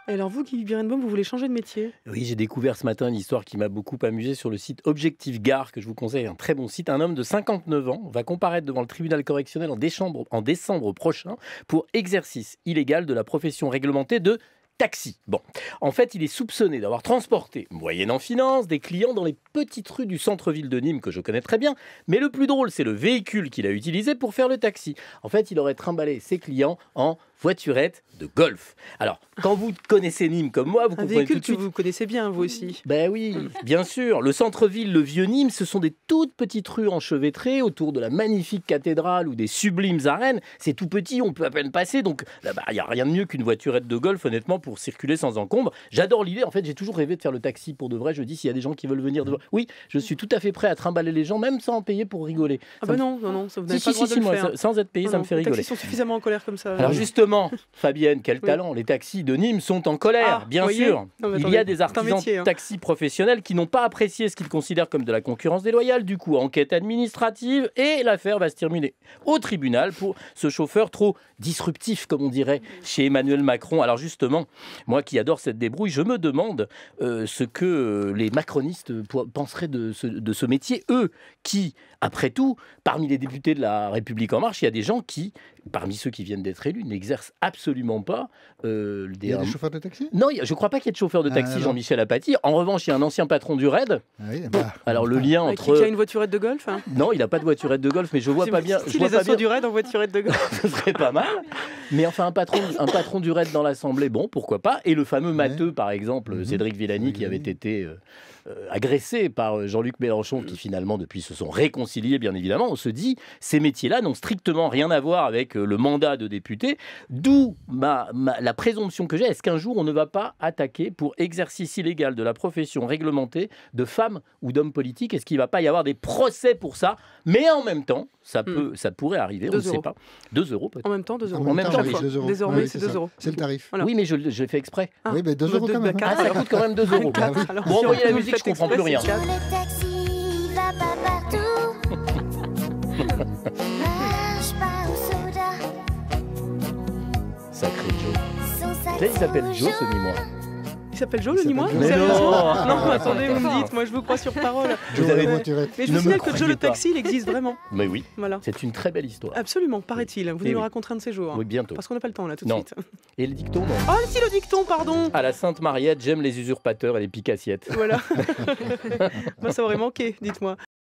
Et alors vous, Guy Birenbaum, vous voulez changer de métier? Oui, j'ai découvert ce matin une histoire qui m'a beaucoup amusé sur le site Objectif Gare, que je vous conseille, un très bon site. Un homme de 59 ans va comparaître devant le tribunal correctionnel en décembre prochain pour exercice illégal de la profession réglementée de taxi. Bon, en fait, il est soupçonné d'avoir transporté, moyennant finance, des clients dans les petites rues du centre-ville de Nîmes, que je connais très bien. Mais le plus drôle, c'est le véhicule qu'il a utilisé pour faire le taxi. En fait, il aurait trimballé ses clients en voiturette de golf. Alors, quand vous connaissez Nîmes comme moi, vous Un comprenez véhicule tout de que suite. vous connaissez bien, vous aussi. Ben oui, bien sûr. Le centre-ville, le vieux Nîmes, ce sont des toutes petites rues enchevêtrées autour de la magnifique cathédrale ou des sublimes arènes. C'est tout petit, on peut à peine passer. Donc là-bas, il n'y a rien de mieux qu'une voiturette de golf, honnêtement, pour circuler sans encombre. J'adore l'idée. En fait, j'ai toujours rêvé de faire le taxi pour de vrai. Je dis, s'il y a des gens qui veulent venir devant. Oui, je suis tout à fait prêt à trimballer les gens, même sans en payer pour rigoler. Ah Ça bah me- non, ça, vous n'avez Si, pas le si, droit si, de le moi, faire. sans être payé, ça me fait Les rigoler. taxis sont suffisamment en colère comme ça. Alors justement, Fabienne, quel Oui. talent. Les taxis de Nîmes sont en colère, Ah, bien voyez. sûr. Non, mais Il y attendez, a des c'est un artisans métier, de hein. taxis professionnels qui n'ont pas apprécié ce qu'ils considèrent comme de la concurrence déloyale. Du coup, enquête administrative et l'affaire va se terminer au tribunal pour ce chauffeur trop disruptif, comme on dirait chez Emmanuel Macron. Alors justement, moi qui adore cette débrouille, je me demande ce que les macronistes penseraient de ce métier. Eux qui, après tout, parmi les députés de la République En Marche, il y a des gens qui, parmi ceux qui viennent d'être élus, n'exercent absolument pas Il y a des chauffeurs de taxi? Non, je ne crois pas qu'il y ait de chauffeur de Ah, taxi, non. Jean-Michel Apathy. En revanche, il y a un ancien patron du RAID. Ah oui, bah, Alors le lien Qui entre... a une voiturette de golf, hein. Non, il n'a pas de voiturette de golf, mais je vois pas bien... Si Je vois les pas assauts bien... du raid en voiturette de golf. Ce serait pas mal. Mais enfin, un patron du RAID dans l'Assemblée, bon, pourquoi pas. Et le fameux matheux, par exemple, Mhm. Cédric Villani, Cédric qui avait Villani. été agressé par Jean-Luc Mélenchon, qui finalement, depuis, se sont réconciliés, bien évidemment. On se dit, ces métiers-là n'ont strictement rien à voir avec le mandat de député. D'où la présomption que j'ai. Est-ce qu'un jour, on ne va pas attaquer pour exercice illégal de la profession réglementée de femmes ou d'hommes politiques? Est-ce qu'il ne va pas y avoir des procès pour ça? Mais en même temps, ça pourrait arriver, on 2 ne sait euros. pas. 2 euros peut-être. En même temps, 2 euros. En même temps, Chaque oui, fois. 2 euros. Désormais, Oui, c'est ça. 2 euros. C'est le tarif. Voilà. Oui, mais je l'ai fait exprès. Ah. Oui, mais 2 euros quand même. Ah, ça coûte quand même 2 euros. Ah, oui. alors, Bon, si envoyez la vous musique, le je faites comprends plus exprès, rien. c'est quatre. Le taxi va pas partout. Marche pas au soda. Sacré Joe. Son sac Là, il s'appelle rouge. Joe, ce Nîmois. Il s'appelle Joe, Il le s'appelle Nîmois? Joe. Mais Sérieusement? non. Non, attendez, vous me dites, moi je vous crois sur parole. Joe avez- la voiturette. Mais je Ne vous me signale que Joe croyez le pas. taxi, il existe vraiment. Mais oui, Voilà. c'est une très belle histoire. Absolument, paraît-il. Vous Eh venez nous oui. raconter un de ces jours. Oui, bientôt. Parce qu'on n'a pas le temps là tout de Non. suite. Et le dicton, non. Oh, si le dicton, pardon. À la Sainte Mariette, j'aime les usurpateurs et les picassiettes. Voilà. Moi, ça aurait manqué, dites-moi.